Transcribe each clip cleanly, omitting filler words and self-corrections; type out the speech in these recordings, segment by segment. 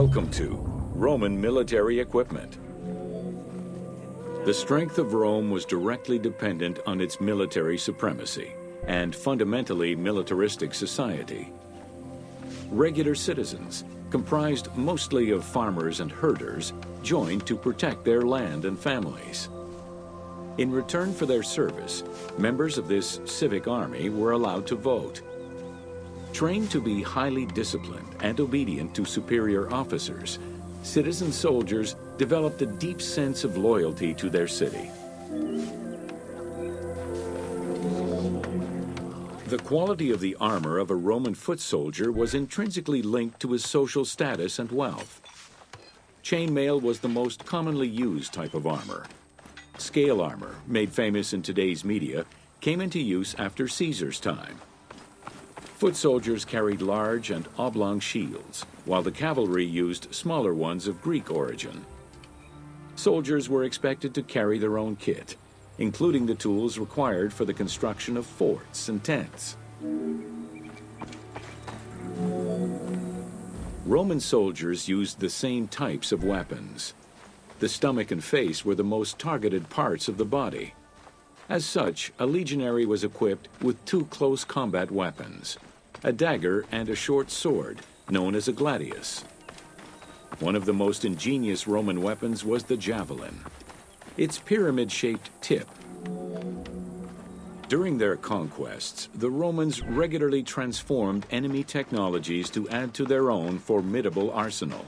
Welcome to Roman military equipment. The strength of Rome was directly dependent on its military supremacy and fundamentally militaristic society. Regular citizens, comprised mostly of farmers and herders, joined to protect their land and families. In return for their service, members of this civic army were allowed to vote. Trained to be highly disciplined and obedient to superior officers, citizen soldiers developed a deep sense of loyalty to their city. The quality of the armor of a Roman foot soldier was intrinsically linked to his social status and wealth. Chainmail was the most commonly used type of armor. Scale armor, made famous in today's media, came into use after Caesar's time. Foot soldiers carried large and oblong shields, while the cavalry used smaller ones of Greek origin. Soldiers were expected to carry their own kit, including the tools required for the construction of forts and tents. Roman soldiers used the same types of weapons. The stomach and face were the most targeted parts of the body. As such, a legionary was equipped with two close combat weapons, a dagger and a short sword, known as a gladius. One of the most ingenious Roman weapons was the javelin. Its pyramid-shaped tip. During their conquests, the Romans regularly transformed enemy technologies to add to their own formidable arsenal.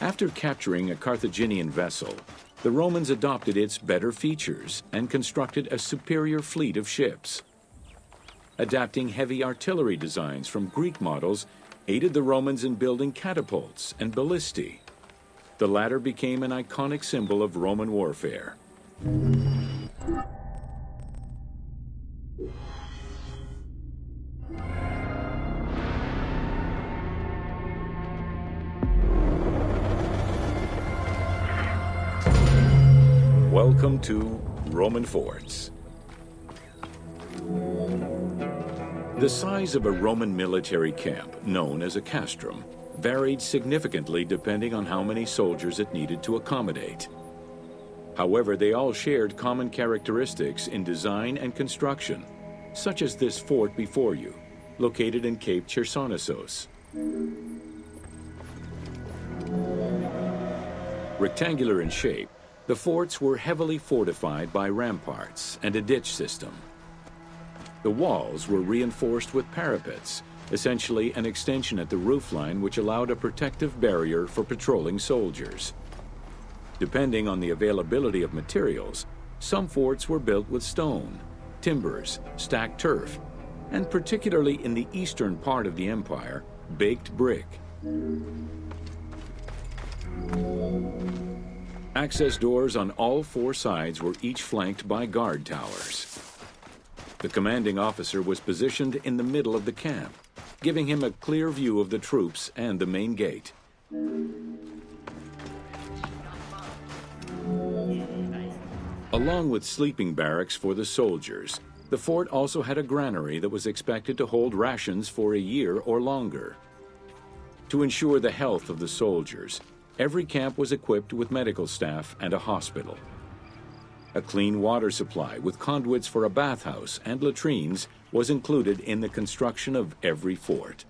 After capturing a Carthaginian vessel, the Romans adopted its better features and constructed a superior fleet of ships. Adapting heavy artillery designs from Greek models aided the Romans in building catapults and ballistae. The latter became an iconic symbol of Roman warfare. Welcome to Roman forts. The size of a Roman military camp, known as a castrum, varied significantly depending on how many soldiers it needed to accommodate. However, they all shared common characteristics in design and construction, such as this fort before you, located in Cape Chersonesos. Rectangular in shape, the forts were heavily fortified by ramparts and a ditch system. The walls were reinforced with parapets, essentially an extension at the roofline which allowed a protective barrier for patrolling soldiers. Depending on the availability of materials, some forts were built with stone, timbers, stacked turf, and particularly in the eastern part of the empire, baked brick. Access doors on all four sides were each flanked by guard towers. The commanding officer was positioned in the middle of the camp, giving him a clear view of the troops and the main gate. Along with sleeping barracks for the soldiers, the fort also had a granary that was expected to hold rations for a year or longer. To ensure the health of the soldiers, every camp was equipped with medical staff and a hospital. A clean water supply with conduits for a bathhouse and latrines was included in the construction of every fort.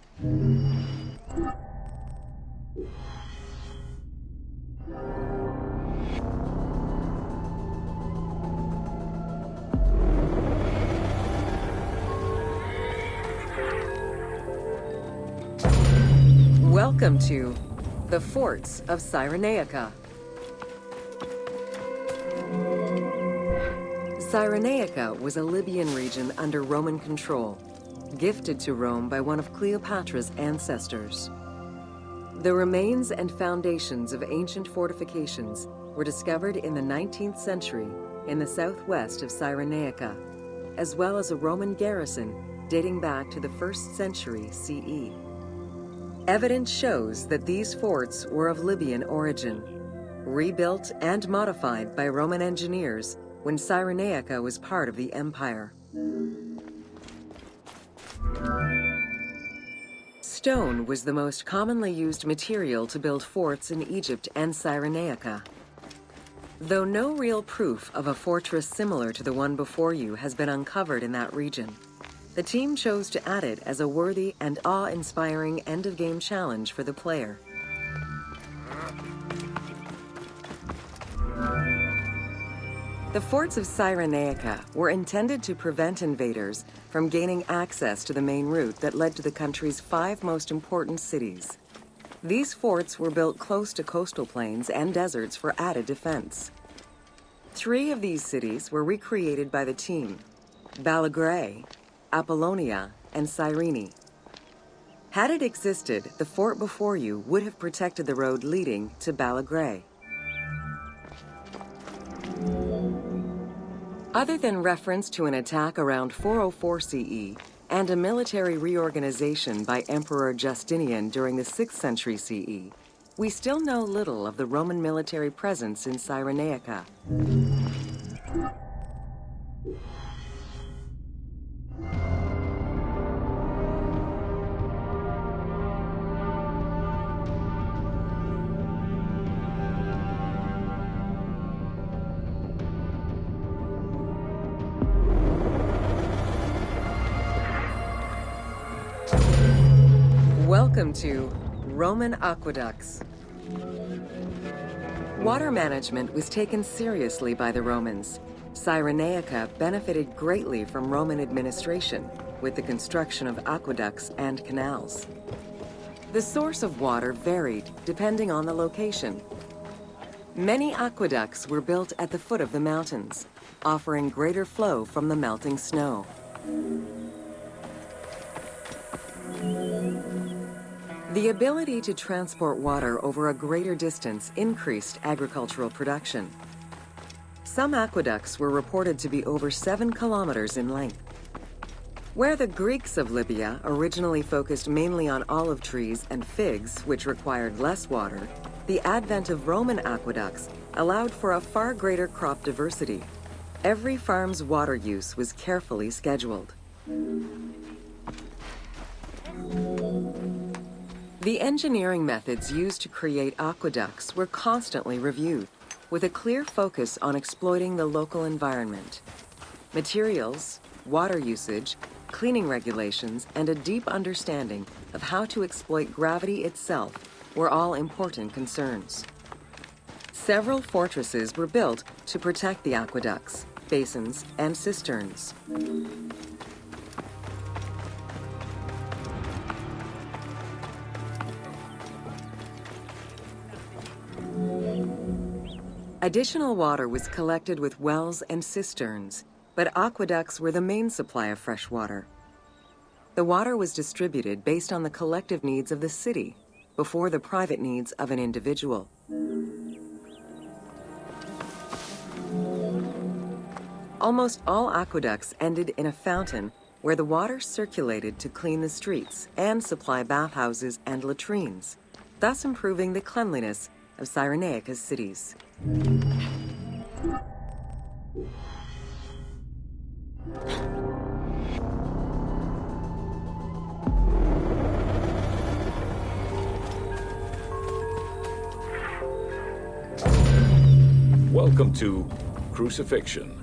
Welcome to the forts of Cyrenaica. Cyrenaica was a Libyan region under Roman control, gifted to Rome by one of Cleopatra's ancestors. The remains and foundations of ancient fortifications were discovered in the 19th century in the southwest of Cyrenaica, as well as a Roman garrison dating back to the 1st century CE. Evidence shows that these forts were of Libyan origin, rebuilt and modified by Roman engineers when Cyrenaica was part of the empire. Stone was the most commonly used material to build forts in Egypt and Cyrenaica. Though no real proof of a fortress similar to the one before you has been uncovered in that region, the team chose to add it as a worthy and awe-inspiring end-of-game challenge for the player. The forts of Cyrenaica were intended to prevent invaders from gaining access to the main route that led to the country's 5 most important cities. These forts were built close to coastal plains and deserts for added defense. 3 of these cities were recreated by the team: Balagrae, Apollonia, and Cyrene. Had it existed, the fort before you would have protected the road leading to Balagrae. Other than reference to an attack around 404 CE and a military reorganization by Emperor Justinian during the 6th century CE, we still know little of the Roman military presence in Cyrenaica. Welcome to Roman aqueducts. Water management was taken seriously by the Romans. Cyrenaica benefited greatly from Roman administration with the construction of aqueducts and canals. The source of water varied depending on the location. Many aqueducts were built at the foot of the mountains, offering greater flow from the melting snow. The ability to transport water over a greater distance increased agricultural production. Some aqueducts were reported to be over 7 kilometers in length. Where the Greeks of Libya originally focused mainly on olive trees and figs, which required less water, the advent of Roman aqueducts allowed for a far greater crop diversity. Every farm's water use was carefully scheduled. The engineering methods used to create aqueducts were constantly reviewed, with a clear focus on exploiting the local environment. Materials, water usage, cleaning regulations, and a deep understanding of how to exploit gravity itself were all important concerns. Several fortresses were built to protect the aqueducts, basins, and cisterns. Additional water was collected with wells and cisterns, but aqueducts were the main supply of fresh water. The water was distributed based on the collective needs of the city, before the private needs of an individual. Almost all aqueducts ended in a fountain where the water circulated to clean the streets and supply bathhouses and latrines, thus improving the cleanliness of Cyrenaica's cities. Welcome to Crucifixion.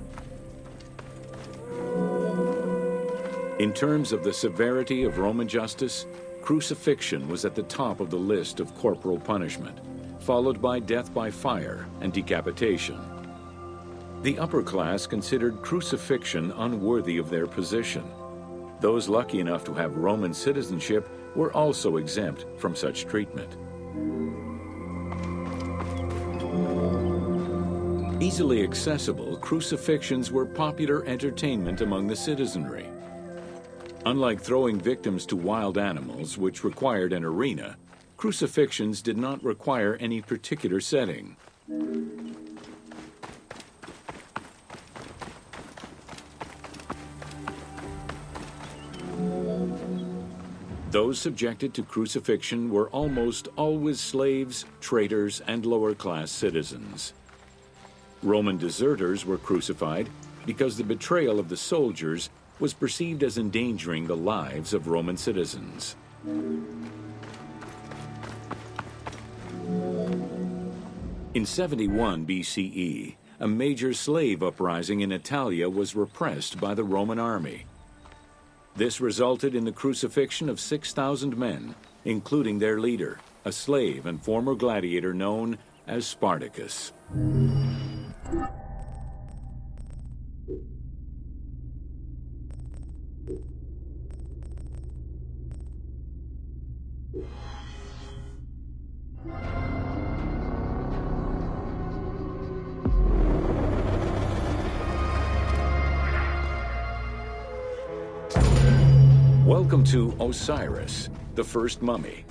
In terms of the severity of Roman justice, crucifixion was at the top of the list of corporal punishment, followed by death by fire and decapitation. The upper class considered crucifixion unworthy of their position. Those lucky enough to have Roman citizenship were also exempt from such treatment. Easily accessible, crucifixions were popular entertainment among the citizenry. Unlike throwing victims to wild animals, which required an arena, crucifixions did not require any particular setting. Those subjected to crucifixion were almost always slaves, traitors, and lower-class citizens. Roman deserters were crucified because the betrayal of the soldiers was perceived as endangering the lives of Roman citizens. In 71 BCE, a major slave uprising in Italia was repressed by the Roman army. This resulted in the crucifixion of 6,000 men, including their leader, a slave and former gladiator known as Spartacus. Welcome to Osiris, the first mummy.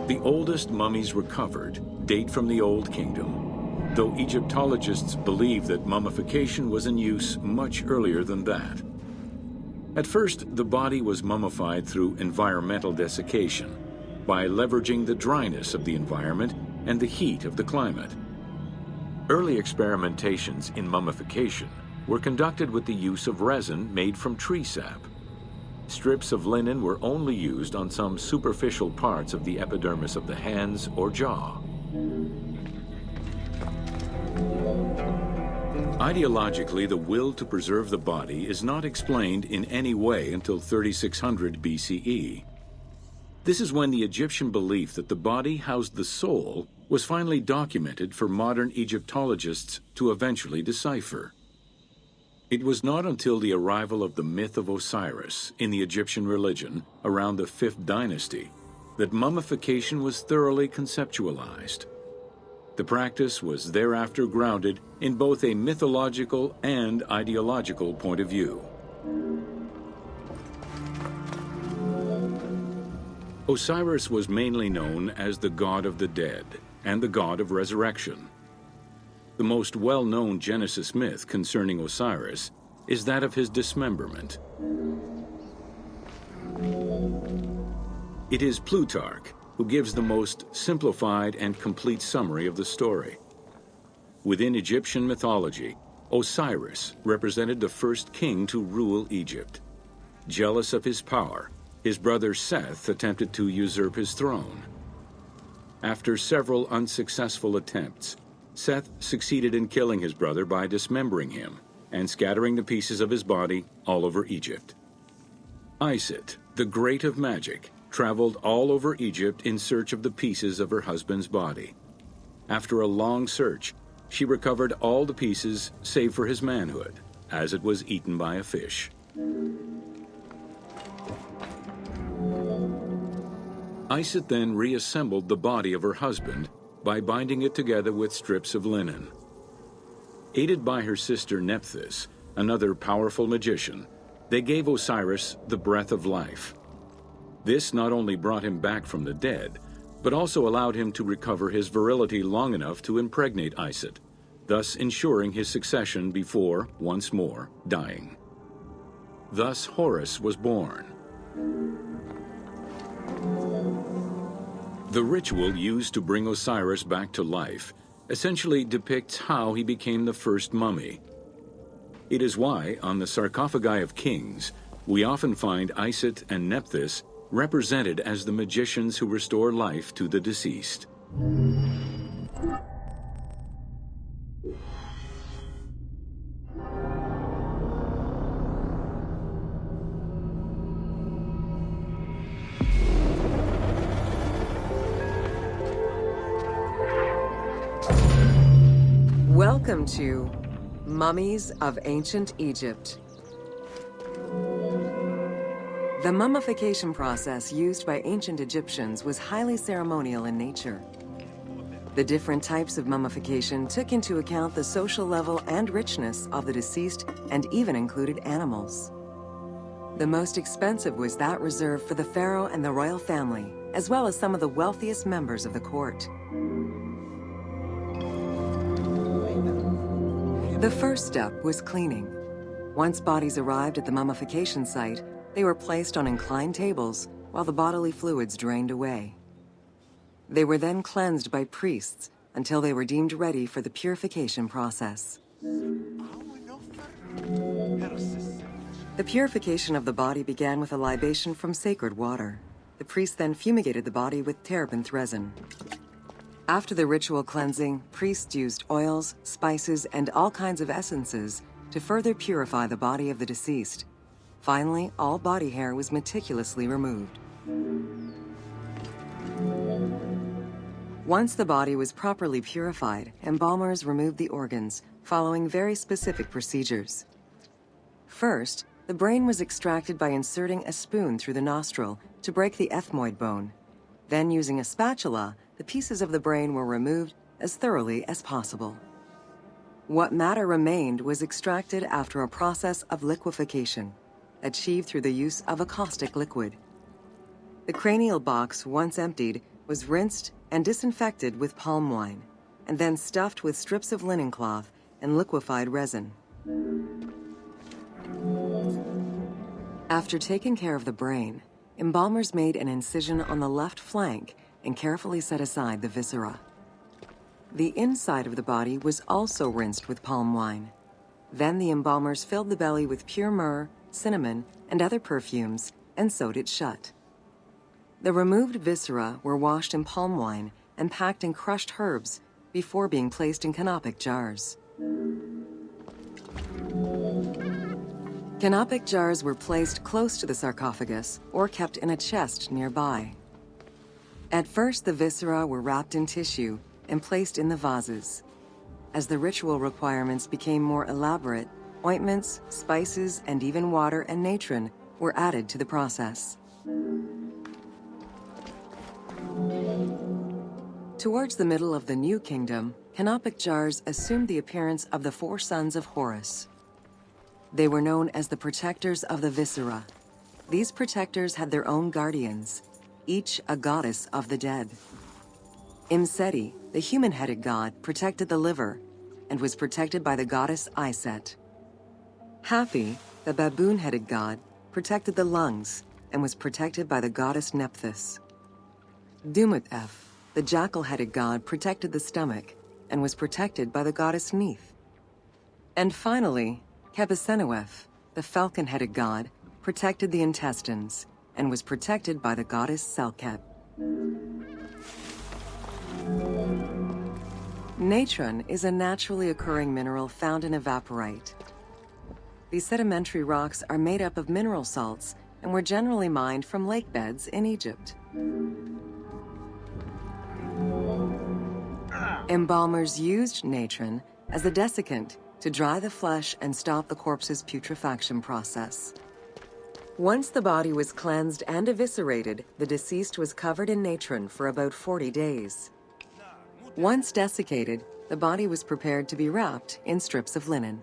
The oldest mummies recovered date from the Old Kingdom, though Egyptologists believe that mummification was in use much earlier than that. At first, the body was mummified through environmental desiccation, by leveraging the dryness of the environment and the heat of the climate. Early experimentations in mummification were conducted with the use of resin made from tree sap. Strips of linen were only used on some superficial parts of the epidermis of the hands or jaw. Ideologically, the will to preserve the body is not explained in any way until 3600 BCE. This is when the Egyptian belief that the body housed the soul was finally documented for modern Egyptologists to eventually decipher. It was not until the arrival of the myth of Osiris in the Egyptian religion around the 5th dynasty that mummification was thoroughly conceptualized. The practice was thereafter grounded in both a mythological and ideological point of view. Osiris was mainly known as the god of the dead and the god of resurrection. The most well-known Genesis myth concerning Osiris is that of his dismemberment. It is Plutarch who gives the most simplified and complete summary of the story. Within Egyptian mythology, Osiris represented the first king to rule Egypt. Jealous of his power, his brother Seth attempted to usurp his throne. After several unsuccessful attempts, Seth succeeded in killing his brother by dismembering him and scattering the pieces of his body all over Egypt. Isis, the great of magic, traveled all over Egypt in search of the pieces of her husband's body. After a long search, she recovered all the pieces save for his manhood, as it was eaten by a fish. Isis then reassembled the body of her husband by binding it together with strips of linen. Aided by her sister Nephthys, another powerful magician, they gave Osiris the breath of life. This not only brought him back from the dead, but also allowed him to recover his virility long enough to impregnate Isis, thus ensuring his succession before, once more, dying. Thus Horus was born. The ritual used to bring Osiris back to life essentially depicts how he became the first mummy. It is why, on the sarcophagi of kings, we often find Isis and Nephthys represented as the magicians who restore life to the deceased. Welcome to Mummies of Ancient Egypt. The mummification process used by ancient Egyptians was highly ceremonial in nature. The different types of mummification took into account the social level and richness of the deceased and even included animals. The most expensive was that reserved for the pharaoh and the royal family, as well as some of the wealthiest members of the court. The first step was cleaning. Once bodies arrived at the mummification site, they were placed on inclined tables while the bodily fluids drained away. They were then cleansed by priests until they were deemed ready for the purification process. The purification of the body began with a libation from sacred water. The priest then fumigated the body with terebinth resin. After the ritual cleansing, priests used oils, spices, and all kinds of essences to further purify the body of the deceased. Finally, all body hair was meticulously removed. Once the body was properly purified, embalmers removed the organs, following very specific procedures. First, the brain was extracted by inserting a spoon through the nostril to break the ethmoid bone. Then, using a spatula, the pieces of the brain were removed as thoroughly as possible. What matter remained was extracted after a process of liquefaction, achieved through the use of a caustic liquid. The cranial box, once emptied, was rinsed and disinfected with palm wine, and then stuffed with strips of linen cloth and liquefied resin. After taking care of the brain, embalmers made an incision on the left flank and carefully set aside the viscera. The inside of the body was also rinsed with palm wine. Then the embalmers filled the belly with pure myrrh, cinnamon, and other perfumes and sewed it shut. The removed viscera were washed in palm wine and packed in crushed herbs before being placed in canopic jars. Canopic jars were placed close to the sarcophagus or kept in a chest nearby. At first, the viscera were wrapped in tissue and placed in the vases. As the ritual requirements became more elaborate, ointments, spices, and even water and natron were added to the process. Towards the middle of the New Kingdom, canopic jars assumed the appearance of the 4 sons of Horus. They were known as the protectors of the viscera. These protectors had their own guardians, each a goddess of the dead. Imseti, the human-headed god, protected the liver and was protected by the goddess Iset. Hapi, the baboon-headed god, protected the lungs and was protected by the goddess Nephthys. Dumut-Ef, the jackal-headed god, protected the stomach and was protected by the goddess Neith. And finally, Kebesenuef, the falcon-headed god, protected the intestines and was protected by the goddess Selket. Natron is a naturally occurring mineral found in evaporite. These sedimentary rocks are made up of mineral salts and were generally mined from lake beds in Egypt. Embalmers used natron as a desiccant to dry the flesh and stop the corpse's putrefaction process. Once the body was cleansed and eviscerated, the deceased was covered in natron for about 40 days. Once desiccated, the body was prepared to be wrapped in strips of linen.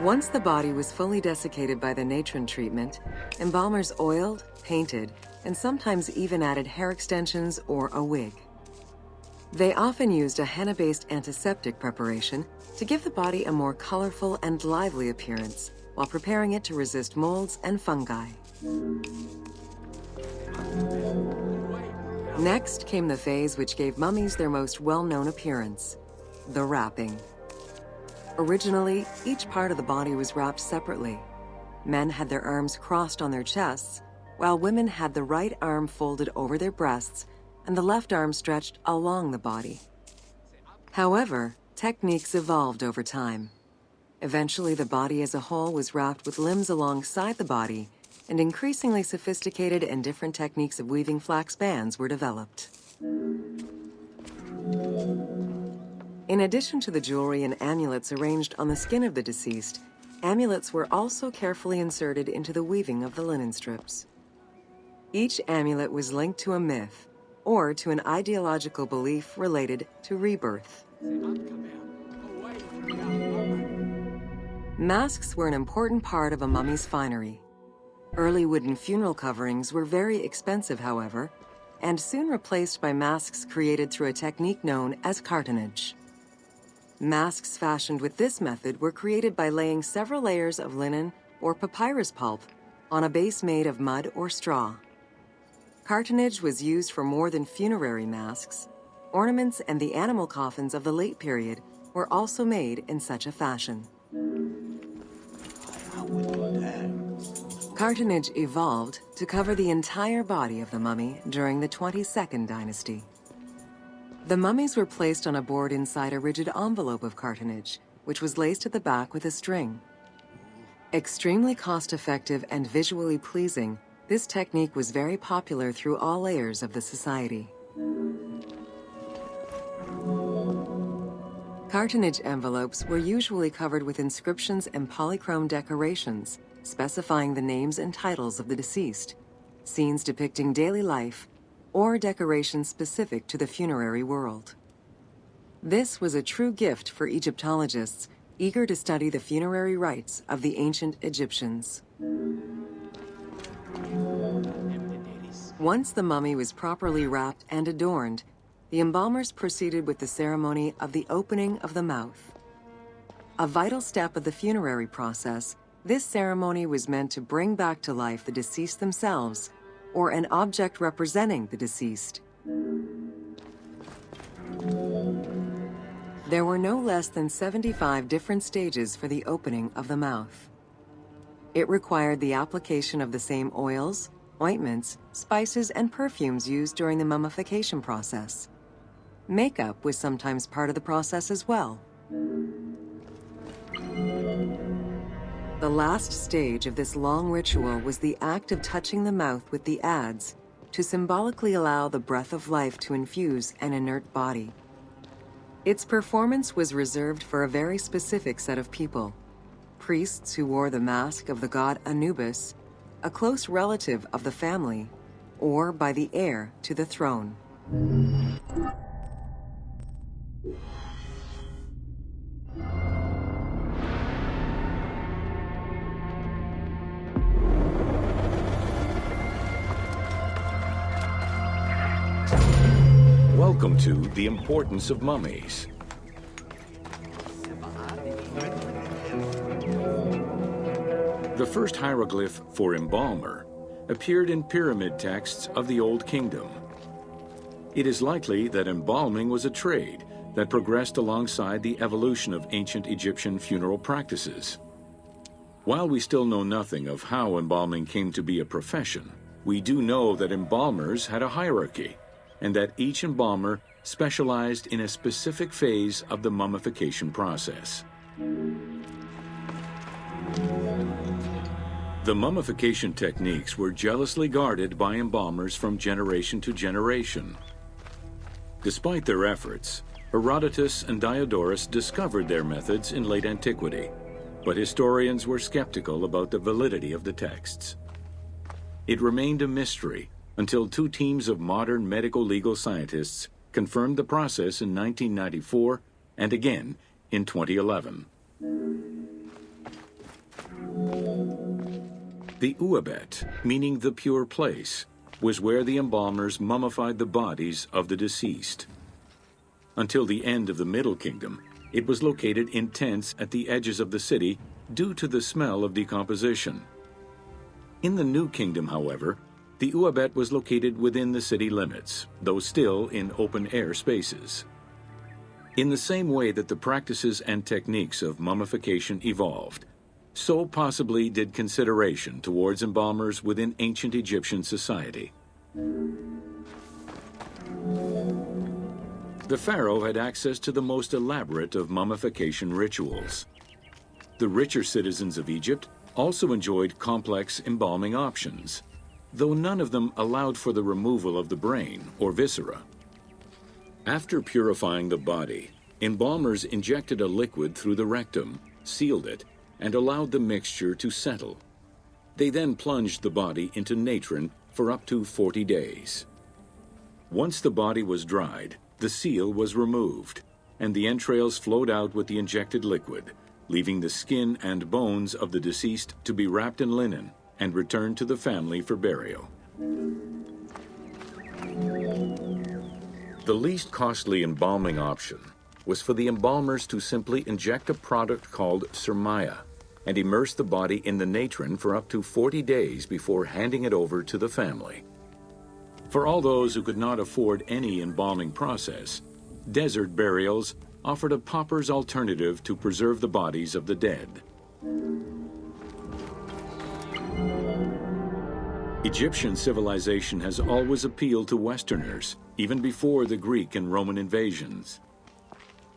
Once the body was fully desiccated by the natron treatment, embalmers oiled, painted, and sometimes even added hair extensions or a wig. They often used a henna-based antiseptic preparation to give the body a more colorful and lively appearance while preparing it to resist molds and fungi. Next came the phase which gave mummies their most well-known appearance, the wrapping. Originally, each part of the body was wrapped separately. Men had their arms crossed on their chests, while women had the right arm folded over their breasts and the left arm stretched along the body. However, techniques evolved over time. Eventually, the body as a whole was wrapped with limbs alongside the body, and increasingly sophisticated and different techniques of weaving flax bands were developed. In addition to the jewelry and amulets arranged on the skin of the deceased, amulets were also carefully inserted into the weaving of the linen strips. Each amulet was linked to a myth or to an ideological belief related to rebirth. Masks were an important part of a mummy's finery. Early wooden funeral coverings were very expensive, however, and soon replaced by masks created through a technique known as cartonnage. Masks fashioned with this method were created by laying several layers of linen or papyrus pulp on a base made of mud or straw. Cartonnage was used for more than funerary masks. Ornaments and the animal coffins of the late period were also made in such a fashion. Cartonnage evolved to cover the entire body of the mummy during the 22nd dynasty. The mummies were placed on a board inside a rigid envelope of cartonnage, which was laced at the back with a string. Extremely cost-effective and visually pleasing, this technique was very popular through all layers of the society. Cartonnage envelopes were usually covered with inscriptions and polychrome decorations, specifying the names and titles of the deceased, scenes depicting daily life, or decorations specific to the funerary world. This was a true gift for Egyptologists eager to study the funerary rites of the ancient Egyptians. Once the mummy was properly wrapped and adorned, the embalmers proceeded with the ceremony of the opening of the mouth. A vital step of the funerary process, this ceremony was meant to bring back to life the deceased themselves or an object representing the deceased. There were no less than 75 different stages for the opening of the mouth. It required the application of the same oils, ointments, spices, and perfumes used during the mummification process. Makeup was sometimes part of the process as well. The last stage of this long ritual was the act of touching the mouth with the adze to symbolically allow the breath of life to infuse an inert body. Its performance was reserved for a very specific set of people: priests who wore the mask of the god Anubis, a close relative of the family, or by the heir to the throne. Welcome to The Importance of Mummies. The first hieroglyph for embalmer appeared in pyramid texts of the Old Kingdom. It is likely that embalming was a trade that progressed alongside the evolution of ancient Egyptian funeral practices. While we still know nothing of how embalming came to be a profession, we do know that embalmers had a hierarchy, and that each embalmer specialized in a specific phase of the mummification process. The mummification techniques were jealously guarded by embalmers from generation to generation. Despite their efforts, Herodotus and Diodorus discovered their methods in late antiquity, but historians were skeptical about the validity of the texts. It remained a mystery until two teams of modern medical legal scientists confirmed the process in 1994 and again in 2011. The Uabet, meaning the pure place, was where the embalmers mummified the bodies of the deceased. Until the end of the Middle Kingdom, it was located in tents at the edges of the city due to the smell of decomposition. In the New Kingdom, however, the Uabet was located within the city limits, though still in open-air spaces. In the same way that the practices and techniques of mummification evolved, so possibly did consideration towards embalmers within ancient Egyptian society. The pharaoh had access to the most elaborate of mummification rituals. The richer citizens of Egypt also enjoyed complex embalming options, though none of them allowed for the removal of the brain or viscera. After purifying the body, embalmers injected a liquid through the rectum, sealed it, and allowed the mixture to settle. They then plunged the body into natron for up to 40 days. Once the body was dried, the seal was removed, and the entrails flowed out with the injected liquid, leaving the skin and bones of the deceased to be wrapped in linen and returned to the family for burial. The least costly embalming option was for the embalmers to simply inject a product called surmaya and immerse the body in the natron for up to 40 days before handing it over to the family. For all those who could not afford any embalming process, desert burials offered a pauper's alternative to preserve the bodies of the dead. Egyptian civilization has always appealed to Westerners, even before the Greek and Roman invasions.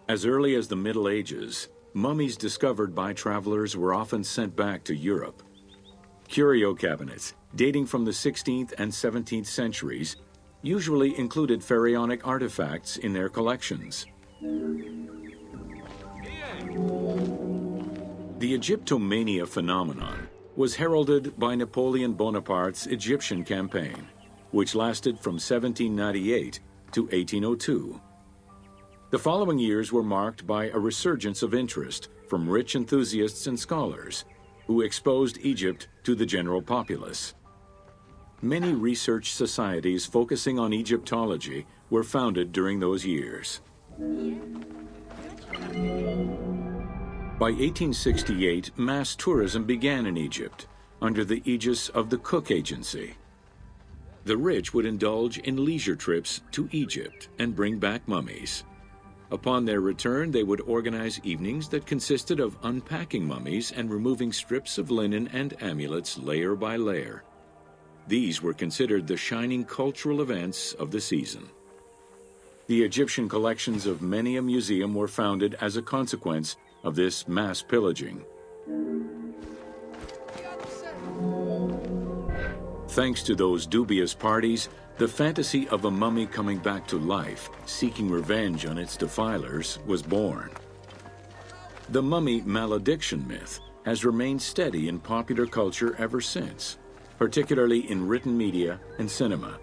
As early as the Middle Ages, mummies discovered by travelers were often sent back to Europe. Curio cabinets, dating from the 16th and 17th centuries, usually included pharaonic artifacts in their collections. The Egyptomania phenomenon was heralded by Napoleon Bonaparte's Egyptian campaign, which lasted from 1798 to 1802. The following years were marked by a resurgence of interest from rich enthusiasts and scholars who exposed Egypt to the general populace. Many research societies focusing on Egyptology were founded during those years. By 1868, mass tourism began in Egypt under the aegis of the Cook Agency. The rich would indulge in leisure trips to Egypt and bring back mummies. Upon their return, they would organize evenings that consisted of unpacking mummies and removing strips of linen and amulets layer by layer. These were considered the shining cultural events of the season. The Egyptian collections of many a museum were founded as a consequence of this mass pillaging. Thanks to those dubious parties, the fantasy of a mummy coming back to life, seeking revenge on its defilers, was born. The mummy malediction myth has remained steady in popular culture ever since, particularly in written media and cinema.